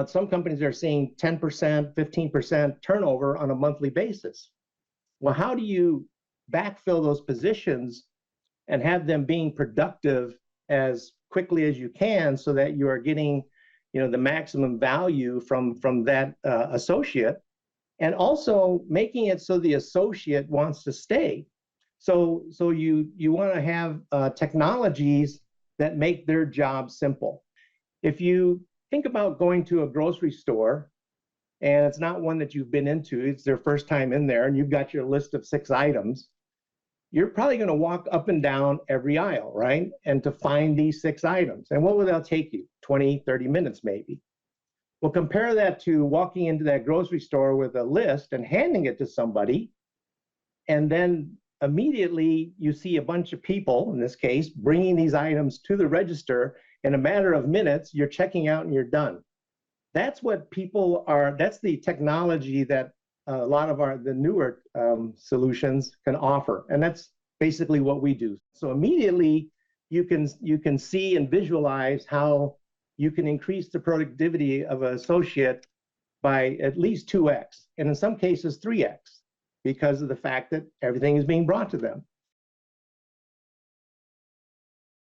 some companies are seeing 10%, 15% turnover on a monthly basis. Well, how do you backfill those positions and have them being productive as quickly as you can so that you are getting, the maximum value from that associate, and also making it so the associate wants to stay. So you want to have technologies that make their job simple. If you think about going to a grocery store and it's not one that you've been into, it's their first time in there, and you've got your list of 6 items, you're probably going to walk up and down every aisle, right? And to find these 6 items. And what will that take you? 20, 30 minutes maybe. Well, compare that to walking into that grocery store with a list and handing it to somebody, and then immediately you see a bunch of people, in this case, bringing these items to the register. In a matter of minutes, you're checking out and you're done. That's what that's the technology that a lot of the newer solutions can offer. And that's basically what we do. So immediately you can see and visualize how you can increase the productivity of an associate by at least 2x, and in some cases 3x, because of the fact that everything is being brought to them.